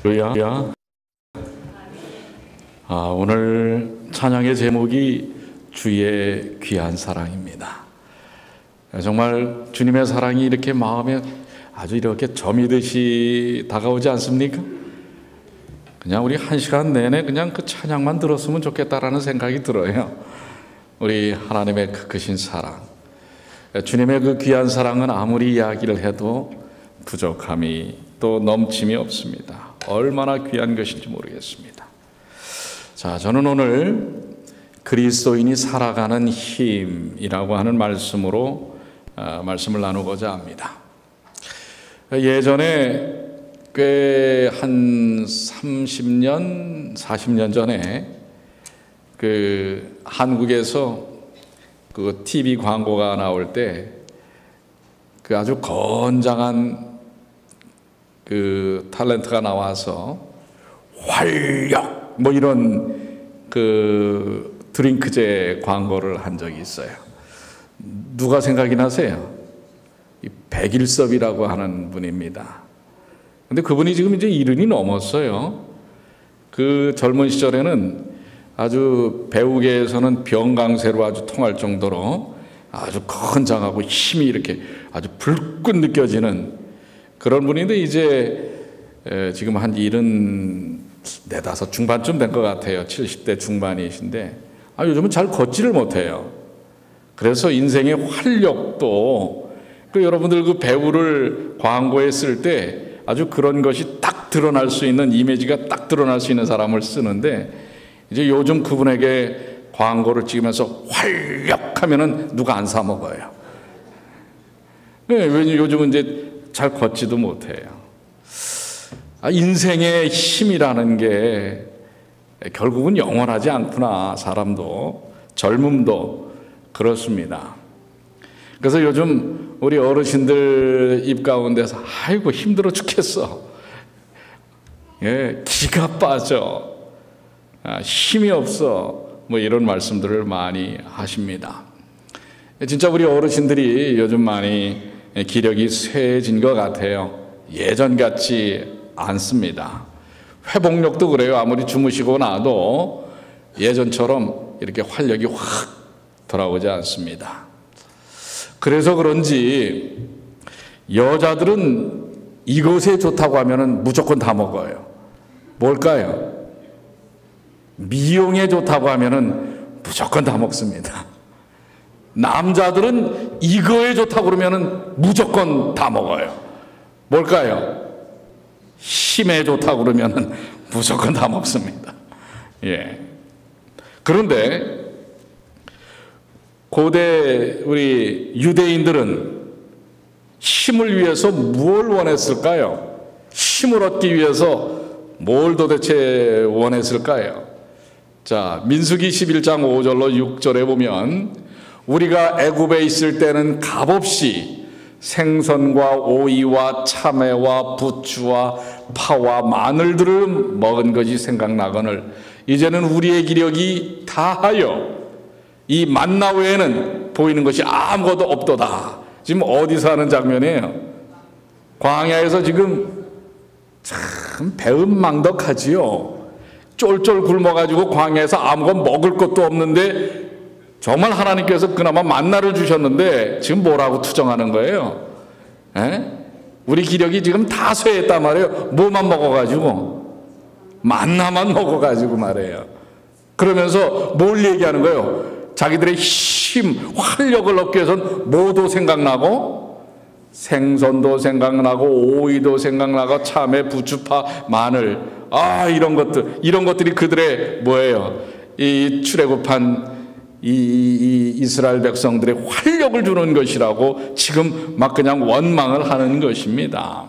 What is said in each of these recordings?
할렐루야. 오늘 찬양의 제목이 주의 귀한 사랑입니다. 정말 주님의 사랑이 이렇게 마음에 아주 이렇게 점이듯이 다가오지 않습니까? 그냥 우리 한 시간 내내 그냥 그 찬양만 들었으면 좋겠다라는 생각이 들어요. 우리 하나님의 그 크신 사랑, 주님의 그 귀한 사랑은 아무리 이야기를 해도 부족함이 또 넘침이 없습니다. 얼마나 귀한 것인지 모르겠습니다. 자, 저는 오늘 그리스도인이 살아가는 힘이라고 하는 말씀으로 말씀을 나누고자 합니다. 예전에 꽤 한 30년, 40년 전에 그 한국에서 그 TV 광고가 나올 때 그 아주 건장한 그 탤런트가 나와서 활력 뭐 이런 그 드링크제 광고를 한 적이 있어요. 누가 생각이 나세요? 이 백일섭이라고 하는 분입니다. 근데 그분이 지금 이제 70이 넘었어요. 그 젊은 시절에는 아주 배우계에서는 병강세로 아주 통할 정도로 아주 건장하고 힘이 이렇게 아주 불끈 느껴지는 그런 분인데 이제 지금 한 74, 중반쯤 된 것 같아요. 70대 중반이신데 요즘은 잘 걷지를 못해요. 그래서 인생의 활력도 그 여러분들 그 배우를 광고에 쓸 때 아주 그런 것이 딱 드러날 수 있는 이미지가 딱 드러날 수 있는 사람을 쓰는데 이제 요즘 그분에게 광고를 찍으면서 활력하면은 누가 안 사 먹어요. 왜냐면 요즘은 이제 잘 걷지도 못해요. 인생의 힘이라는 게 결국은 영원하지 않구나. 사람도 젊음도 그렇습니다. 그래서 요즘 우리 어르신들 입 가운데서 아이고 힘들어 죽겠어. 기가 빠져. 힘이 없어. 뭐 이런 말씀들을 많이 하십니다. 진짜 우리 어르신들이 요즘 많이 기력이 쇠해진 것 같아요. 예전 같지 않습니다. 회복력도 그래요. 아무리 주무시고 나도 예전처럼 이렇게 활력이 확 돌아오지 않습니다. 그래서 그런지 여자들은 이것에 좋다고 하면 무조건 다 먹어요. 뭘까요? 미용에 좋다고 하면 무조건 다 먹습니다. 남자들은 이거에 좋다고 그러면 무조건 다 먹어요. 뭘까요? 힘에 좋다고 그러면 무조건 다 먹습니다. 그런데 고대 우리 유대인들은 힘을 위해서 무엇을 원했을까요? 힘을 얻기 위해서 뭘 도대체 원했을까요? 자, 민수기 11장 5절로 6절에 보면 우리가 애굽에 있을 때는 값없이 생선과 오이와 참외와 부추와 파와 마늘들을 먹은 것이 생각나거늘 이제는 우리의 기력이 다하여 이 만나 외에는 보이는 것이 아무것도 없도다. 지금 어디서 하는 장면이에요? 광야에서 지금 참 배은망덕하지요. 쫄쫄 굶어가지고 광야에서 아무것 먹을 것도 없는데 정말 하나님께서 그나마 만나를 주셨는데 지금 뭐라고 투정하는 거예요? 우리 기력이 지금 다 쇠했단 말이에요. 뭐만 먹어가지고 만나만 먹어가지고 말이에요. 그러면서 뭘 얘기하는 거예요? 자기들의 힘, 활력을 얻기 위해서는 뭐도 생각나고 생선도 생각나고 오이도 생각나고 참외, 부추파, 마늘 이런 것들이 그들의 뭐예요? 이 출애굽한 이 이스라엘 백성들의 활력을 주는 것이라고 지금 막 그냥 원망을 하는 것입니다.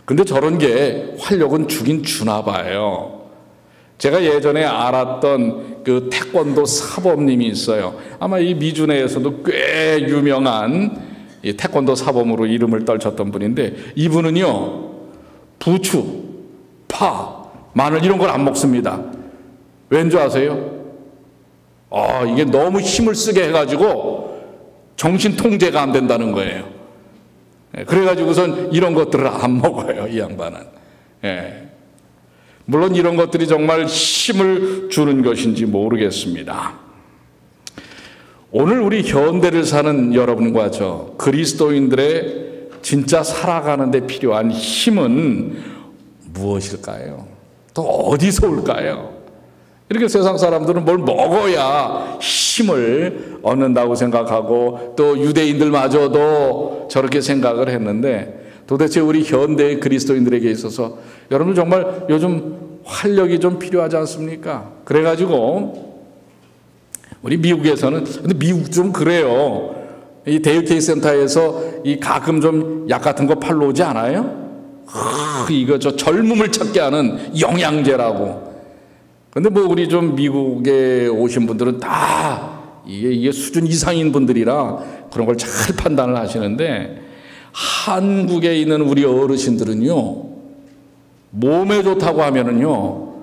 근데 저런 게 활력은 주긴 주나 봐요. 제가 예전에 알았던 그 태권도 사범님이 있어요. 아마 이 미주내에서도 꽤 유명한 이 태권도 사범으로 이름을 떨쳤던 분인데 이분은요 부추, 파, 마늘 이런 걸 안 먹습니다. 왠지 아세요? 이게 너무 힘을 쓰게 해가지고 정신 통제가 안 된다는 거예요. 그래가지고선 이런 것들을 안 먹어요, 이 양반은. 물론 이런 것들이 정말 힘을 주는 것인지 모르겠습니다. 오늘 우리 현대를 사는 여러분과 저 그리스도인들의 진짜 살아가는 데 필요한 힘은 무엇일까요? 또 어디서 올까요? 이렇게 세상 사람들은 뭘 먹어야 힘을 얻는다고 생각하고 또 유대인들마저도 저렇게 생각을 했는데 도대체 우리 현대의 그리스도인들에게 있어서 여러분 정말 요즘 활력이 좀 필요하지 않습니까? 그래가지고 우리 미국에서는 근데 미국 좀 그래요. 이 데이케이 센터에서 이 가끔 좀 약 같은 거 팔러 오지 않아요? 이거 저 젊음을 찾게 하는 영양제라고. 근데 뭐 우리 좀 미국에 오신 분들은 다 이게 수준 이상인 분들이라 그런 걸 잘 판단을 하시는데 한국에 있는 우리 어르신들은요 몸에 좋다고 하면은요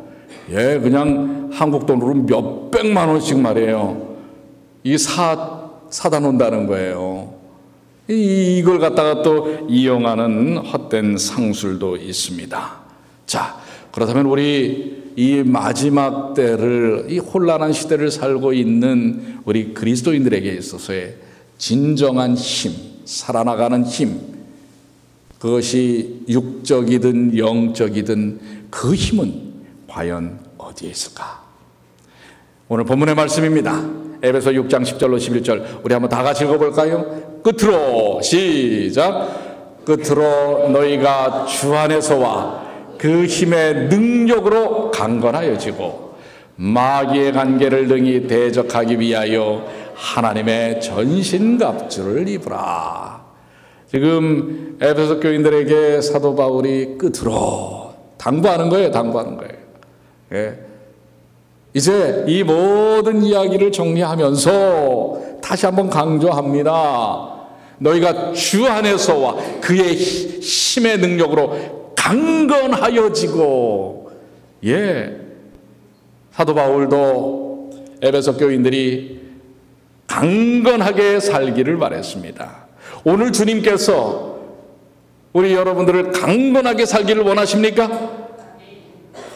그냥 한국 돈으로 몇 백만 원씩 말이에요. 이 사다 놓는다는 거예요. 이걸 갖다가 또 이용하는 헛된 상술도 있습니다. 자, 그렇다면 우리 이 마지막 때를, 이 혼란한 시대를 살고 있는 우리 그리스도인들에게 있어서의 진정한 힘, 살아나가는 힘, 그것이 육적이든 영적이든 그 힘은 과연 어디에 있을까? 오늘 본문의 말씀입니다. 에베소 6장 10절로 11절 우리 한번 다 같이 읽어볼까요? 끝으로 시작. 끝으로 너희가 주 안에서와 그 힘의 능력으로 강건하여지고 마귀의 관계를 능히 대적하기 위하여 하나님의 전신갑주를 입으라. 지금 에베소 교인들에게 사도 바울이 끝으로 당부하는 거예요. 당부하는 거예요. 예. 이제 이 모든 이야기를 정리하면서 다시 한번 강조합니다. 너희가 주 안에서와 그의 힘의 능력으로 강건하여지고, 사도 바울도 에베소 교인들이 강건하게 살기를 바랬습니다. 오늘 주님께서 우리 여러분들을 강건하게 살기를 원하십니까?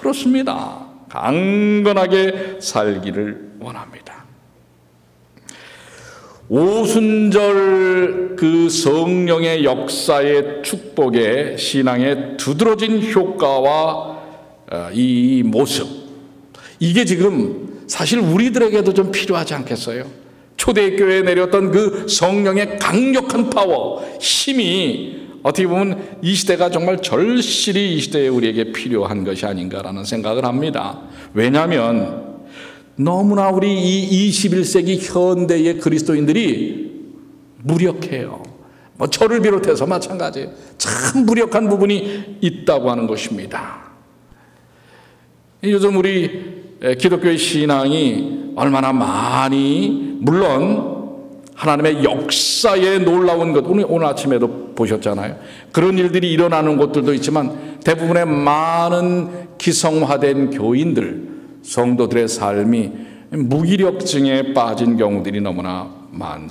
그렇습니다. 강건하게 살기를 원합니다. 오순절 그 성령의 역사의 축복의 신앙의 두드러진 효과와 이 모습, 이게 지금 사실 우리들에게도 좀 필요하지 않겠어요? 초대교회에 내렸던 그 성령의 강력한 파워, 힘이 어떻게 보면 이 시대가 정말 절실히 이 시대에 우리에게 필요한 것이 아닌가라는 생각을 합니다. 왜냐하면 너무나 우리 이 21세기 현대의 그리스도인들이 무력해요. 뭐 저를 비롯해서 마찬가지예요. 참 무력한 부분이 있다고 하는 것입니다. 요즘 우리 기독교의 신앙이 얼마나 많이, 물론 하나님의 역사에 놀라운 것, 오늘 아침에도 보셨잖아요. 그런 일들이 일어나는 곳들도 있지만 대부분의 많은 기성화된 교인들, 성도들의 삶이 무기력증에 빠진 경우들이 너무나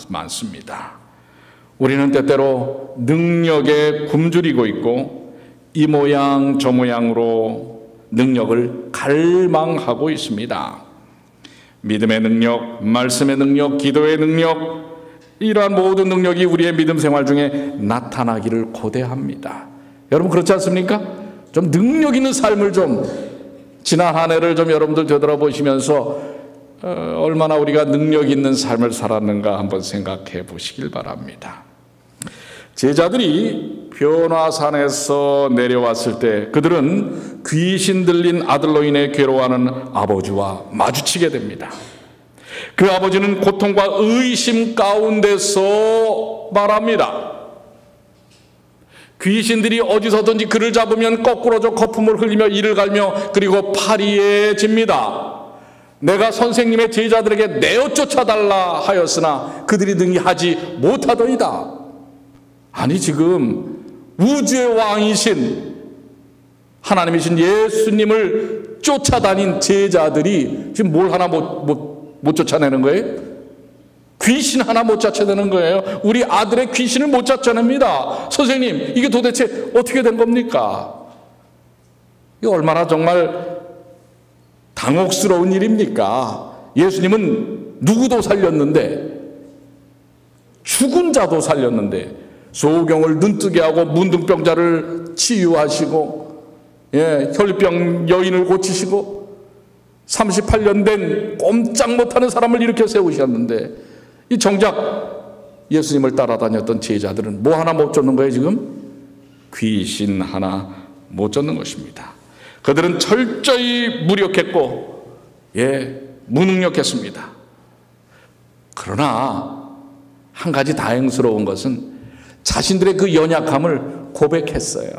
많습니다. 우리는 때때로 능력에 굶주리고 있고 이 모양 저 모양으로 능력을 갈망하고 있습니다. 믿음의 능력, 말씀의 능력, 기도의 능력, 이러한 모든 능력이 우리의 믿음 생활 중에 나타나기를 고대합니다. 여러분 그렇지 않습니까? 좀 능력 있는 삶을 좀 지난 한 해를 좀 여러분들 되돌아보시면서 얼마나 우리가 능력 있는 삶을 살았는가 한번 생각해 보시길 바랍니다. 제자들이 변화산에서 내려왔을 때 그들은 귀신 들린 아들로 인해 괴로워하는 아버지와 마주치게 됩니다. 그 아버지는 고통과 의심 가운데서 말합니다. 귀신들이 어디서든지 그를 잡으면 거꾸로 저 거품을 흘리며 이를 갈며 그리고 파리해집니다. 내가 선생님의 제자들에게 내어 쫓아달라 하였으나 그들이 능히 하지 못하더이다. 아니 지금 우주의 왕이신 하나님이신 예수님을 쫓아다닌 제자들이 지금 뭘 하나 못 쫓아내는 거예요? 귀신 하나 못 쫓아내는 거예요. 우리 아들의 귀신을 못 쫓아냅니다. 선생님 이게 도대체 어떻게 된 겁니까? 이게 얼마나 정말 당혹스러운 일입니까? 예수님은 누구도 살렸는데, 죽은 자도 살렸는데, 소경을 눈뜨게 하고 문둥병자를 치유하시고, 혈병 여인을 고치시고, 38년 된 꼼짝 못하는 사람을 일으켜 세우셨는데, 이 정작 예수님을 따라다녔던 제자들은 뭐 하나 못 쫓는 거예요 지금? 귀신 하나 못 쫓는 것입니다. 그들은 철저히 무력했고 무능력했습니다. 그러나 한 가지 다행스러운 것은 자신들의 그 연약함을 고백했어요.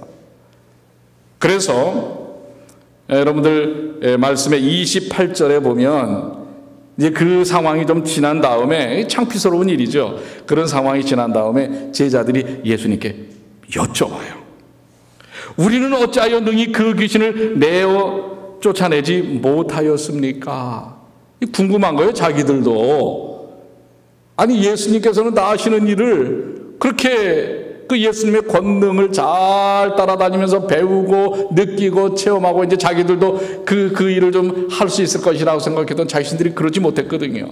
그래서 여러분들 말씀의 28절에 보면 이제 그 상황이 좀 지난 다음에, 창피스러운 일이죠. 그런 상황이 지난 다음에 제자들이 예수님께 여쭤봐요. 우리는 어찌하여 능히 그 귀신을 내어 쫓아내지 못하였습니까? 궁금한 거예요, 자기들도. 아니, 예수님께서는 다 하시는 일을 그렇게 그 예수님의 권능을 잘 따라다니면서 배우고 느끼고 체험하고 이제 자기들도 그 일을 좀 할 수 있을 것이라고 생각했던 자신들이 그러지 못했거든요.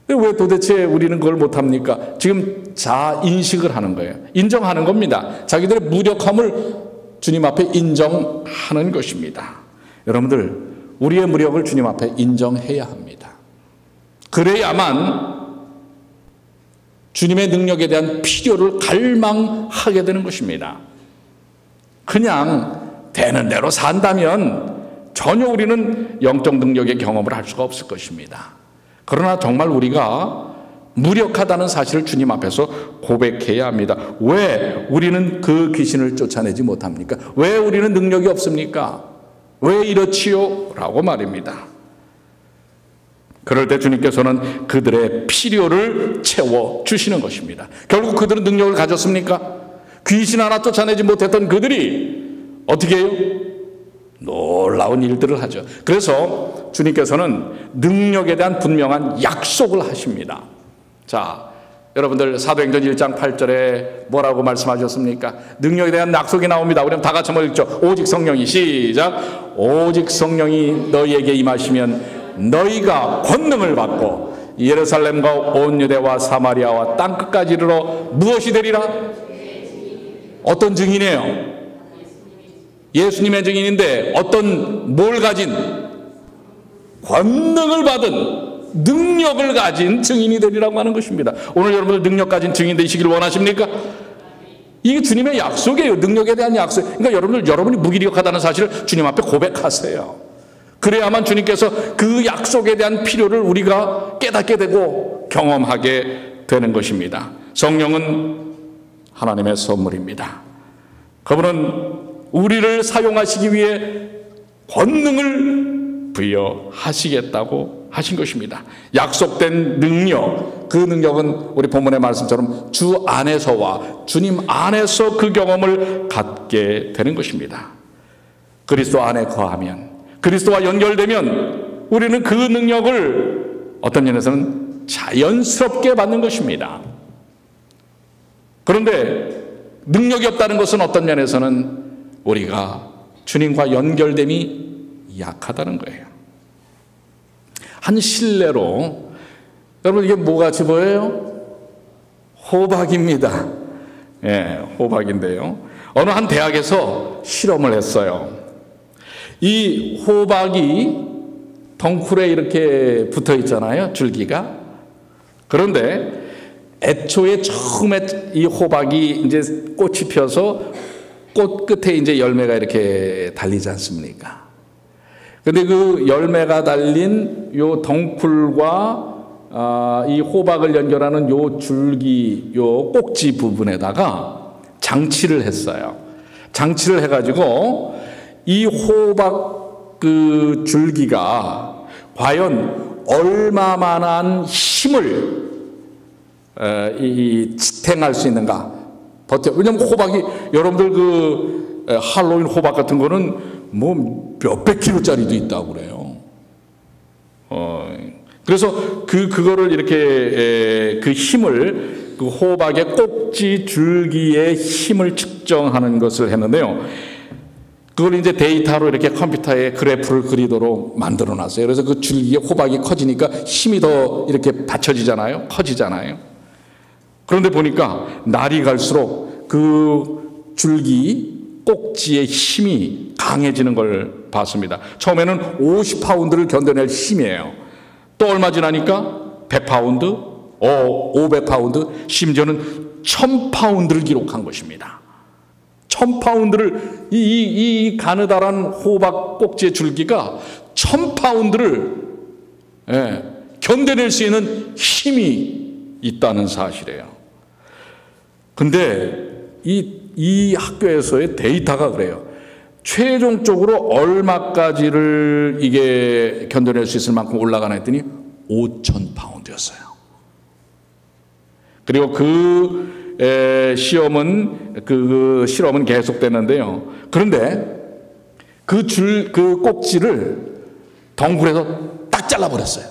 왜 도대체 우리는 그걸 못합니까? 지금 자인식을 하는 거예요. 인정하는 겁니다. 자기들의 무력함을 주님 앞에 인정하는 것입니다. 여러분들, 우리의 무력을 주님 앞에 인정해야 합니다. 그래야만 주님의 능력에 대한 필요를 갈망하게 되는 것입니다. 그냥 되는 대로 산다면 전혀 우리는 영적 능력의 경험을 할 수가 없을 것입니다. 그러나 정말 우리가 무력하다는 사실을 주님 앞에서 고백해야 합니다. 왜 우리는 그 귀신을 쫓아내지 못합니까? 왜 우리는 능력이 없습니까? 왜 이렇지요? 라고 말입니다. 그럴 때 주님께서는 그들의 필요를 채워주시는 것입니다. 결국 그들은 능력을 가졌습니까? 귀신 하나 쫓아내지 못했던 그들이 어떻게 해요? 놀라운 일들을 하죠. 그래서 주님께서는 능력에 대한 분명한 약속을 하십니다. 자, 여러분들 사도행전 1장 8절에 뭐라고 말씀하셨습니까? 능력에 대한 약속이 나옵니다. 우리 다 같이 한번 읽죠. 오직 성령이, 시작. 오직 성령이 너희에게 임하시면 너희가 권능을 받고 예루살렘과 온 유대와 사마리아와 땅끝까지 이르러 무엇이 되리라? 어떤 증인이에요? 예수님의 증인인데 어떤 뭘 가진? 권능을 받은, 능력을 가진 증인이 되리라고 하는 것입니다. 오늘 여러분들 능력 가진 증인 되시길 원하십니까? 이게 주님의 약속이에요. 능력에 대한 약속. 그러니까 여러분이 무기력하다는 사실을 주님 앞에 고백하세요. 그래야만 주님께서 그 약속에 대한 필요를 우리가 깨닫게 되고 경험하게 되는 것입니다. 성령은 하나님의 선물입니다. 그분은 우리를 사용하시기 위해 권능을 부여하시겠다고 하신 것입니다. 약속된 능력, 그 능력은 우리 본문의 말씀처럼 주 안에서와 주님 안에서 그 경험을 갖게 되는 것입니다. 그리스도 안에 거하면, 그리스도와 연결되면 우리는 그 능력을 어떤 면에서는 자연스럽게 받는 것입니다. 그런데 능력이 없다는 것은 어떤 면에서는 우리가 주님과 연결됨이 약하다는 거예요. 한 실례로, 여러분 이게 뭐같이 보여요? 호박입니다. 호박인데요. 어느 한 대학에서 실험을 했어요. 이 호박이 덩쿨에 이렇게 붙어 있잖아요, 줄기가. 그런데 애초에 처음에 이 호박이 이제 꽃이 펴서 꽃 끝에 이제 열매가 이렇게 달리지 않습니까? 근데 그 열매가 달린 요 덩쿨과 이 호박을 연결하는 요 줄기, 요 꼭지 부분에다가 장치를 했어요. 장치를 해가지고 이 호박 그 줄기가 과연 얼마만한 힘을 지탱할 수 있는가? 왜냐면 호박이, 여러분들 그 할로윈 호박 같은 거는 뭐 몇백 킬로짜리도 있다고 그래요. 그래서 그거를 이렇게 그 힘을, 그 호박의 꼭지 줄기의 힘을 측정하는 것을 했는데요. 그걸 이제 데이터로 이렇게 컴퓨터에 그래프를 그리도록 만들어 놨어요. 그래서 그 줄기에 호박이 커지니까 힘이 더 이렇게 받쳐지잖아요. 커지잖아요. 그런데 보니까 날이 갈수록 그 줄기 꼭지의 힘이 강해지는 걸 봤습니다. 처음에는 50파운드를 견뎌낼 힘이에요. 또 얼마 지나니까 100파운드, 500파운드, 심지어는 1000파운드를 기록한 것입니다. 1000파운드를 이 가느다란 호박 꼭지의 줄기가 1000파운드를 견뎌낼 수 있는 힘이 있다는 사실이에요. 근데 이 학교에서의 데이터가 그래요. 최종적으로 얼마까지를 이게 견뎌낼 수 있을 만큼 올라가나 했더니 5000파운드였어요. 그리고 그 실험은 계속됐는데요. 그런데 그 꼭지를 덩굴에서 딱 잘라버렸어요.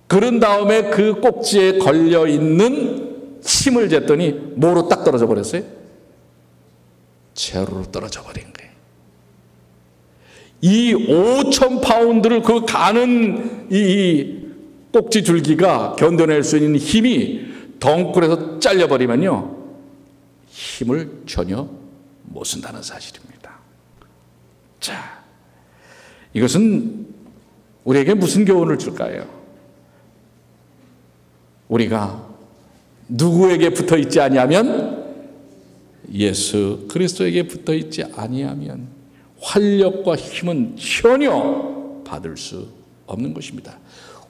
그런 다음에 그 꼭지에 걸려있는 힘을 쟀더니 뭐로 딱 떨어져 버렸어요? 제로로 떨어져 버린 거예요. 이 5000파운드를 그 가는 이 꼭지 줄기가 견뎌낼 수 있는 힘이 덩굴에서 잘려버리면요, 힘을 전혀 못 쓴다는 사실입니다. 자, 이것은 우리에게 무슨 교훈을 줄까요? 우리가 누구에게 붙어 있지 아니하면, 예수 그리스도에게 붙어 있지 아니하면 활력과 힘은 전혀 받을 수 없는 것입니다.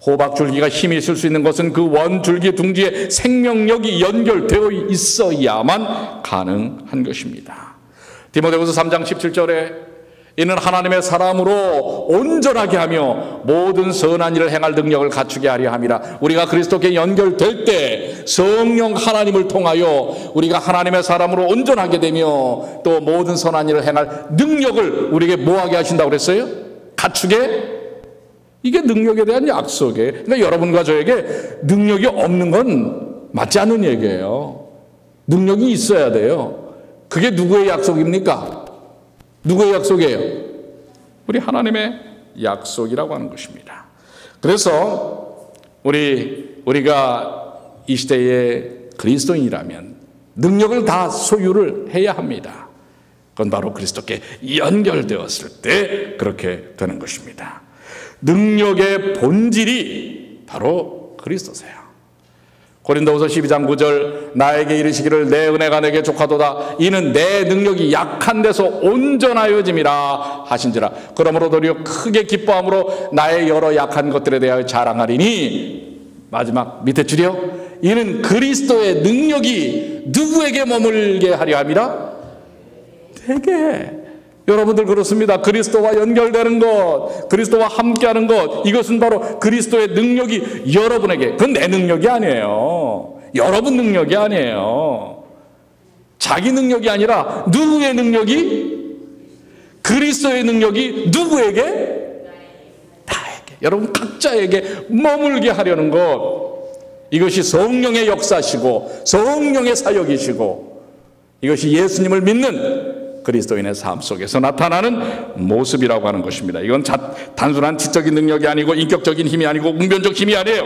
호박줄기가 힘이 있을 수 있는 것은 그 원줄기 둥지에 생명력이 연결되어 있어야만 가능한 것입니다. 디모데후서 3장 17절에 이는 하나님의 사람으로 온전하게 하며 모든 선한 일을 행할 능력을 갖추게 하려 함이라. 우리가 그리스도께 연결될 때 성령 하나님을 통하여 우리가 하나님의 사람으로 온전하게 되며 또 모든 선한 일을 행할 능력을 우리에게 뭐하게 하신다고 그랬어요? 갖추게? 이게 능력에 대한 약속이에요. 그러니까 여러분과 저에게 능력이 없는 건 맞지 않는 얘기예요. 능력이 있어야 돼요. 그게 누구의 약속입니까? 누구의 약속이에요? 우리 하나님의 약속이라고 하는 것입니다. 그래서 우리가 이 시대의 그리스도인이라면 능력을 다 소유를 해야 합니다. 그건 바로 그리스도께 연결되었을 때 그렇게 되는 것입니다. 능력의 본질이 바로 그리스도세요. 고린도후서 12장 9절 나에게 이르시기를 내 은혜가 내게 족하도다 이는 내 능력이 약한 데서 온전하여짐이라 하신지라. 그러므로 도리어 크게 기뻐함으로 나의 여러 약한 것들에 대하여 자랑하리니, 마지막 밑에 줄이요, 이는 그리스도의 능력이 누구에게 머물게 하려 함이라? 내게. 여러분들 그렇습니다. 그리스도와 연결되는 것, 그리스도와 함께하는 것, 이것은 바로 그리스도의 능력이 여러분에게, 그건 내 능력이 아니에요. 여러분 능력이 아니에요. 자기 능력이 아니라 누구의 능력이? 그리스도의 능력이 누구에게? 나에게. 여러분 각자에게 머물게 하려는 것, 이것이 성령의 역사시고 성령의 사역이시고 이것이 예수님을 믿는 그리스도인의 삶 속에서 나타나는 모습이라고 하는 것입니다. 이건 단순한 지적인 능력이 아니고 인격적인 힘이 아니고 웅변적 힘이 아니에요.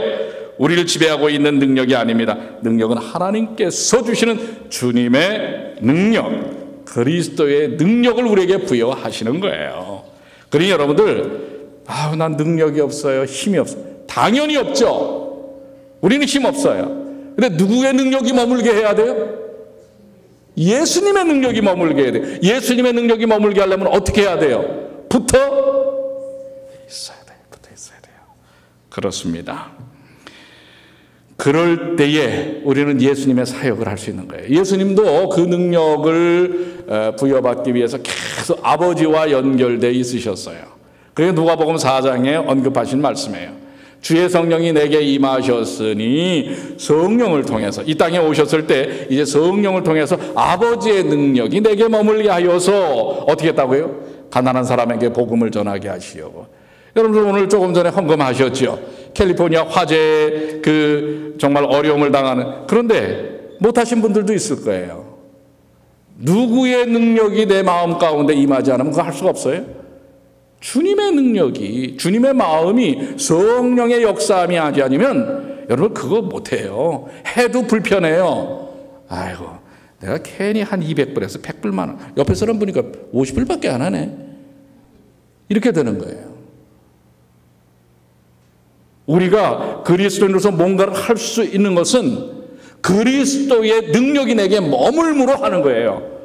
우리를 지배하고 있는 능력이 아닙니다. 능력은 하나님께서 주시는 주님의 능력, 그리스도의 능력을 우리에게 부여하시는 거예요. 그러니 여러분들, 난 능력이 없어요, 힘이 없어요. 당연히 없죠. 우리는 힘 없어요. 근데 누구의 능력이 머물게 해야 돼요? 예수님의 능력이 머물게 해야 돼요. 예수님의 능력이 머물게 하려면 어떻게 해야 돼요? 붙어 있어야 돼요. 붙어 있어야 돼요. 그렇습니다. 그럴 때에 우리는 예수님의 사역을 할 수 있는 거예요. 예수님도 그 능력을 부여받기 위해서 계속 아버지와 연결되어 있으셨어요. 그게 누가복음 4장에 언급하신 말씀이에요. 주의 성령이 내게 임하셨으니 성령을 통해서 이 땅에 오셨을 때 이제 성령을 통해서 아버지의 능력이 내게 머물게 하여서 어떻게 했다고요? 가난한 사람에게 복음을 전하게 하시려고. 여러분들 오늘 조금 전에 헌금하셨죠? 캘리포니아 화재 정말 어려움을 당하는, 그런데 못하신 분들도 있을 거예요. 누구의 능력이 내 마음 가운데 임하지 않으면 그거 할 수가 없어요. 주님의 능력이, 주님의 마음이 성령의 역사함이 하지 않으면 여러분 그거 못해요. 해도 불편해요. 아이고, 내가 괜히 한 200불에서 100불만 원, 옆에 사람 보니까 50불밖에 안 하네. 이렇게 되는 거예요. 우리가 그리스도인으로서 뭔가를 할 수 있는 것은 그리스도의 능력이 내게 머물므로 하는 거예요.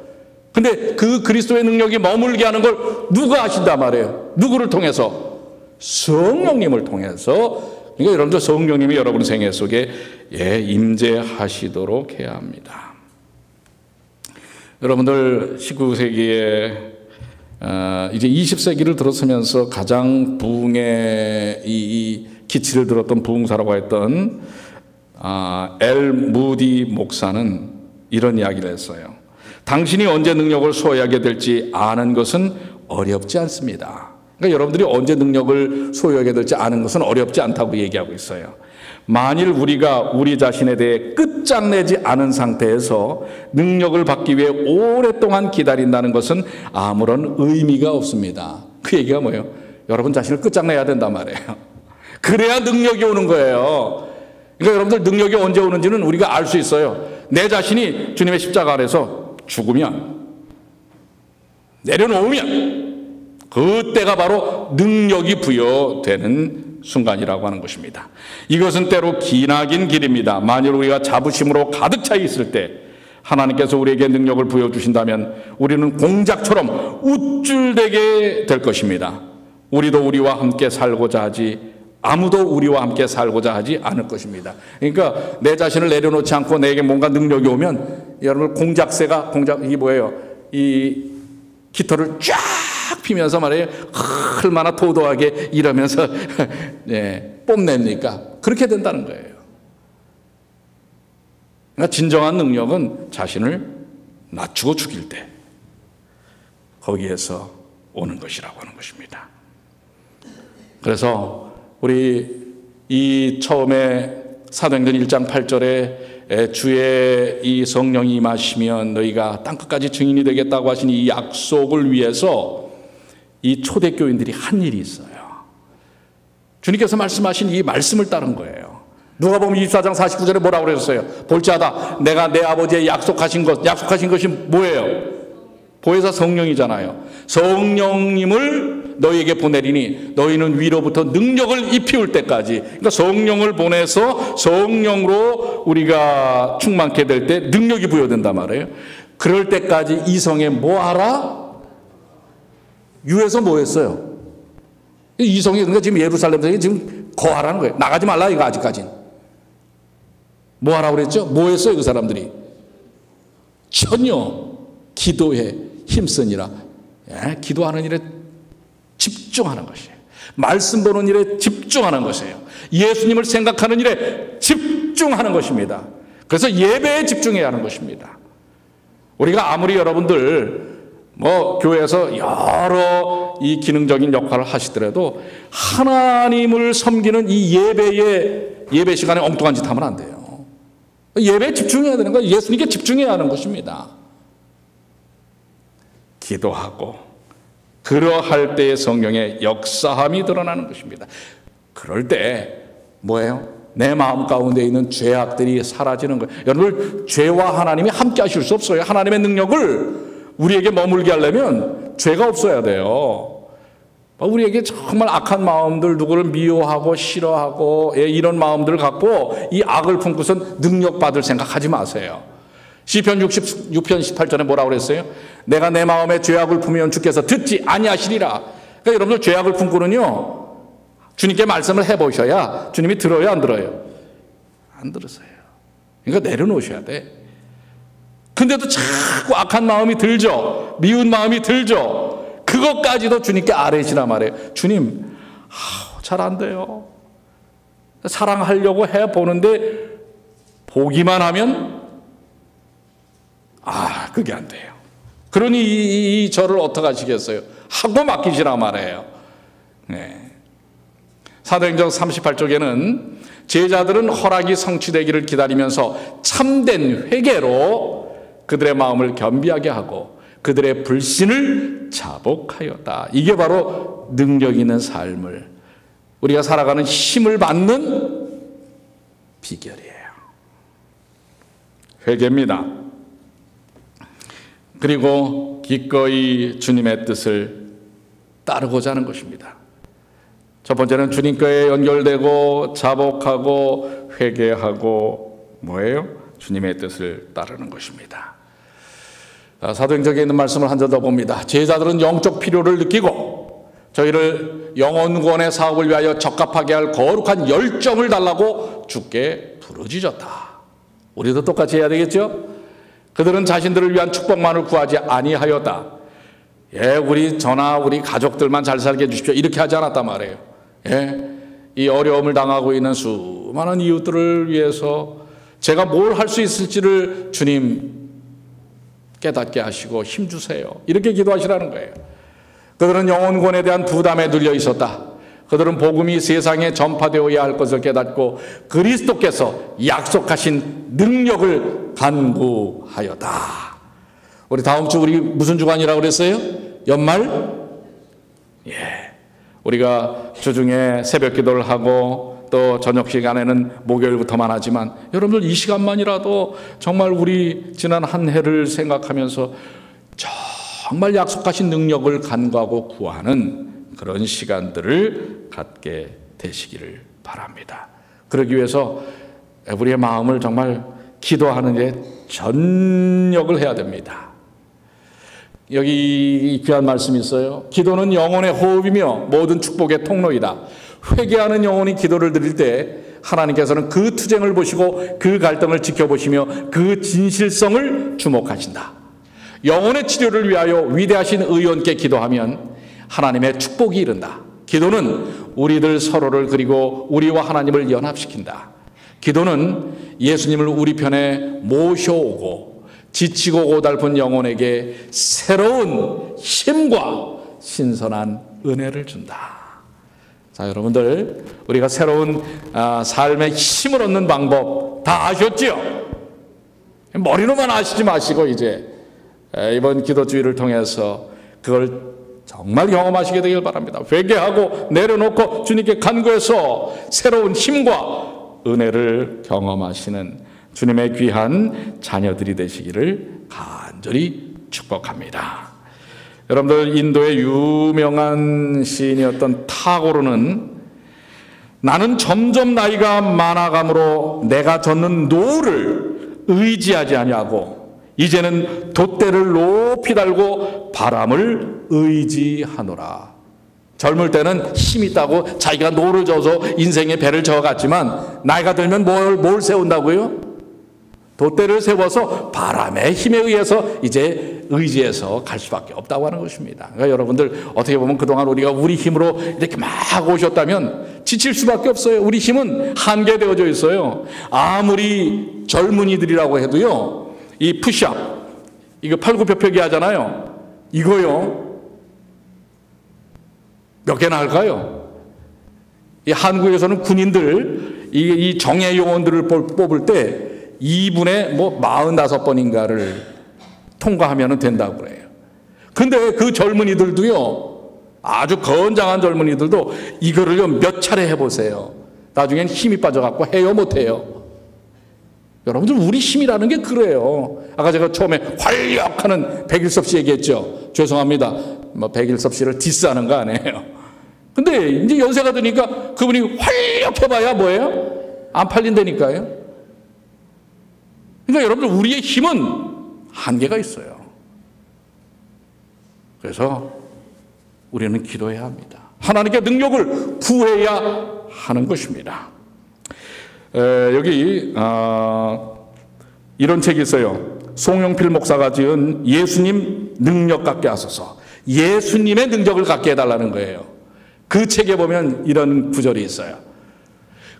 근데 그 그리스도의 능력이 머물게 하는 걸 누가 하신단 말이에요? 누구를 통해서? 성령님을 통해서. 그러니까 여러분들 성령님이 여러분 생애 속에 임재하시도록 해야 합니다. 여러분들 19세기에 이제 20세기를 들어서면서 가장 부흥의 이 기치를 들었던 부흥사라고 했던 엘 무디 목사는 이런 이야기를 했어요. 당신이 언제 능력을 소유하게 될지 아는 것은 어렵지 않습니다. 그러니까 여러분들이 언제 능력을 소유하게 될지 아는 것은 어렵지 않다고 얘기하고 있어요. 만일 우리가 우리 자신에 대해 끝장내지 않은 상태에서 능력을 받기 위해 오랫동안 기다린다는 것은 아무런 의미가 없습니다. 그 얘기가 뭐예요? 여러분 자신을 끝장내야 된단 말이에요. 그래야 능력이 오는 거예요. 그러니까 여러분들 능력이 언제 오는지는 우리가 알 수 있어요. 내 자신이 주님의 십자가 아래서 죽으면, 내려놓으면 그때가 바로 능력이 부여되는 순간이라고 하는 것입니다. 이것은 때로 기나긴 길입니다. 만일 우리가 자부심으로 가득 차 있을 때 하나님께서 우리에게 능력을 부여주신다면 우리는 공작처럼 우쭐대게 될 것입니다. 우리도 우리와 함께 살고자 하지, 아무도 우리와 함께 살고자 하지 않을 것입니다. 그러니까 내 자신을 내려놓지 않고 내게 뭔가 능력이 오면 여러분 이게 뭐예요? 이 깃털을 쫙 피면서 말이에요. 얼마나 도도하게 이러면서 뽐냅니까? 그렇게 된다는 거예요. 그러니까 진정한 능력은 자신을 낮추고 죽일 때 거기에서 오는 것이라고 하는 것입니다. 그래서 우리 이 처음에 사도행전 1장 8절에 주의 이 성령이 임하시면 너희가 땅끝까지 증인이 되겠다고 하신 이 약속을 위해서 이 초대교인들이 한 일이 있어요. 주님께서 말씀하신 이 말씀을 따른 거예요. 누가복음 24장 49절에 뭐라고 그러셨어요? 볼지어다 내가 내 아버지의 약속하신 것이 뭐예요? 보혜사 성령이잖아요. 성령님을 너희에게 보내리니 너희는 위로부터 능력을 입히울 때까지, 그러니까 성령을 보내서 성령으로 우리가 충만케 될 때 능력이 부여된단 말이에요. 그럴 때까지 이성에 뭐 하라? 유에서 뭐 했어요? 이성이 그러니까 지금 예루살렘에 지금 거하라는 거예요. 나가지 말라 이거 아직까지는. 뭐 하라고 그랬죠? 뭐 했어요 그 사람들이? 전혀 기도에 힘쓰니라. 기도하는 일에 집중하는 것이에요. 말씀 보는 일에 집중하는 것이에요. 예수님을 생각하는 일에 집중하는 것입니다. 그래서 예배에 집중해야 하는 것입니다. 우리가 아무리 여러분들 교회에서 여러 이 기능적인 역할을 하시더라도 하나님을 섬기는 이 예배 시간에 엉뚱한 짓 하면 안 돼요. 예배에 집중해야 되는 거예요. 예수님께 집중해야 하는 것입니다. 기도하고 그러할 때의 성령의 역사함이 드러나는 것입니다. 그럴 때 뭐예요? 내 마음 가운데 있는 죄악들이 사라지는 거예요. 여러분, 죄와 하나님이 함께 하실 수 없어요. 하나님의 능력을 우리에게 머물게 하려면 죄가 없어야 돼요. 우리에게 정말 악한 마음들, 누구를 미워하고 싫어하고 이런 마음들을 갖고 이 악을 품고선 능력받을 생각하지 마세요. 시편 66편 18절에 뭐라고 그랬어요? 내가 내 마음에 죄악을 품으면 주께서 듣지 아니하시리라. 그러니까 여러분들 죄악을 품고는요, 주님께 말씀을 해보셔야 주님이 들어요, 안 들어요? 안 들으세요. 그러니까 내려놓으셔야 돼. 근데도 자꾸 악한 마음이 들죠. 미운 마음이 들죠. 그것까지도 주님께 아뢰시라 말해요. 주님, 잘 안 돼요. 사랑하려고 해보는데 보기만 하면 그게 안 돼요. 그러니 이 저를 어떻게 하시겠어요? 하고 맡기시라 말해요. 사도행전 38쪽에는 제자들은 허락이 성취되기를 기다리면서 참된 회개로 그들의 마음을 겸비하게 하고 그들의 불신을 자복하였다. 이게 바로 능력 있는 삶을, 우리가 살아가는 힘을 받는 비결이에요. 회개입니다. 그리고 기꺼이 주님의 뜻을 따르고자 하는 것입니다. 첫 번째는 주님과에 연결되고 자복하고 회개하고 뭐예요? 주님의 뜻을 따르는 것입니다. 사도행전에 있는 말씀을 한 절 더 봅니다. 제자들은 영적 필요를 느끼고 저희를 영혼구원의 사업을 위하여 적합하게 할 거룩한 열정을 달라고 주께 부르짖었다. 우리도 똑같이 해야 되겠죠? 그들은 자신들을 위한 축복만을 구하지 아니하였다. 예, 우리 저나 우리 가족들만 잘 살게 해주십시오, 이렇게 하지 않았단 말이에요. 예, 이 어려움을 당하고 있는 수많은 이웃들을 위해서 제가 뭘 할 수 있을지를 주님 깨닫게 하시고 힘주세요, 이렇게 기도하시라는 거예요. 그들은 영혼구원에 대한 부담에 눌려 있었다. 그들은 복음이 세상에 전파되어야 할 것을 깨닫고 그리스도께서 약속하신 능력을 간구하였다. 우리 다음 주 우리 무슨 주간이라고 그랬어요? 연말? 예. 우리가 주중에 새벽 기도를 하고 또 저녁 시간에는 목요일부터만 하지만 여러분들 이 시간만이라도 정말 우리 지난 한 해를 생각하면서 정말 약속하신 능력을 간구하고 구하는 그런 시간들을 갖게 되시기를 바랍니다. 그러기 위해서 우리의 마음을 정말 기도하는 데 전력을 해야 됩니다. 여기 귀한 말씀이 있어요. 기도는 영혼의 호흡이며 모든 축복의 통로이다. 회개하는 영혼이 기도를 드릴 때 하나님께서는 그 투쟁을 보시고 그 갈등을 지켜보시며 그 진실성을 주목하신다. 영혼의 치료를 위하여 위대하신 의원께 기도하면 하나님의 축복이 이른다. 기도는 우리들 서로를 그리고 우리와 하나님을 연합시킨다. 기도는 예수님을 우리 편에 모셔오고 지치고 고달픈 영혼에게 새로운 힘과 신선한 은혜를 준다. 자, 여러분들, 우리가 새로운 삶의 힘을 얻는 방법 다 아셨죠? 머리로만 아시지 마시고 이제 이번 기도주의를 통해서 그걸 정말 경험하시게 되길 바랍니다. 회개하고 내려놓고 주님께 간구해서 새로운 힘과 은혜를 경험하시는 주님의 귀한 자녀들이 되시기를 간절히 축복합니다. 여러분들, 인도의 유명한 시인이었던 타고르는 나는 점점 나이가 많아감으로 내가 젓는 노를 의지하지 아니하고 이제는 돛대를 높이 달고 바람을 의지하노라. 젊을 때는 힘 있다고 자기가 노를 져서 인생의 배를 저어갔지만 나이가 들면 뭘 세운다고요? 돛대를 세워서 바람의 힘에 의해서 이제 의지해서 갈 수밖에 없다고 하는 것입니다. 그러니까 여러분들, 어떻게 보면 그동안 우리가 우리 힘으로 이렇게 막 오셨다면 지칠 수밖에 없어요. 우리 힘은 한계되어져 있어요. 아무리 젊은이들이라고 해도요, 이 푸시업, 이거 팔굽혀펴기 하잖아요. 이거요, 몇 개나 할까요? 이 한국에서는 군인들 이 정예 요원들을 뽑을 때 2분에 45번인가를 통과하면 된다고 그래요. 근데 그 젊은이들도요, 아주 건장한 젊은이들도 이거를요 몇 차례 해보세요. 나중엔 힘이 빠져갖고 해요 못해요. 여러분들, 우리 힘이라는 게 그래요. 아까 제가 처음에 활력하는 백일섭 씨 얘기했죠. 죄송합니다. 백일섭 씨를 디스하는 거 아니에요. 근데 이제 연세가 드니까 그분이 활력해봐야 뭐예요? 안 팔린다니까요. 그러니까 여러분들, 우리의 힘은 한계가 있어요. 그래서 우리는 기도해야 합니다. 하나님께 능력을 구해야 하는 것입니다. 여기 이런 책이 있어요. 송영필 목사가 지은 예수님 능력 갖게 하소서. 예수님의 능력을 갖게 해달라는 거예요. 그 책에 보면 이런 구절이 있어요.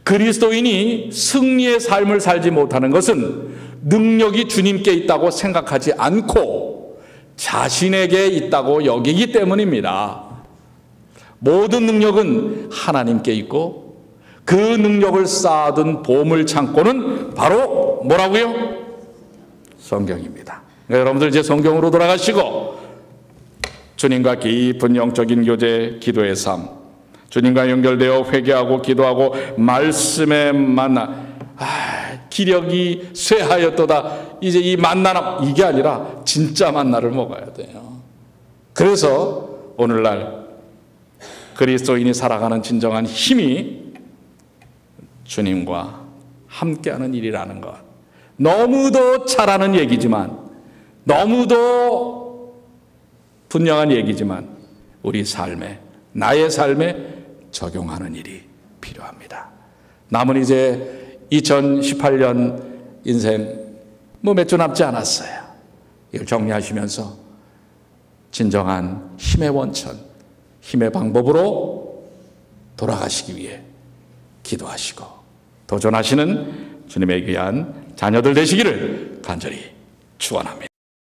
그리스도인이 승리의 삶을 살지 못하는 것은 능력이 주님께 있다고 생각하지 않고 자신에게 있다고 여기기 때문입니다. 모든 능력은 하나님께 있고 그 능력을 쌓아둔 보물 창고는 바로 뭐라고요? 성경입니다. 여러분들 이제 성경으로 돌아가시고 주님과 깊은 영적인 교제, 기도의 삶, 주님과 연결되어 회개하고 기도하고 말씀에 만나 기력이 쇠하였도다. 이제 이 만나나 이게 아니라 진짜 만나를 먹어야 돼요. 그래서 오늘날 그리스도인이 살아가는 진정한 힘이 주님과 함께하는 일이라는 것. 너무도 잘하는 얘기지만, 너무도 분명한 얘기지만 우리 삶에, 나의 삶에 적용하는 일이 필요합니다. 남은 이제 2018년 인생 몇 주 남지 않았어요. 이걸 정리하시면서 진정한 힘의 원천, 힘의 방법으로 돌아가시기 위해 기도하시고 도전하시는 주님의 귀한 자녀들 되시기를 간절히 축원합니다.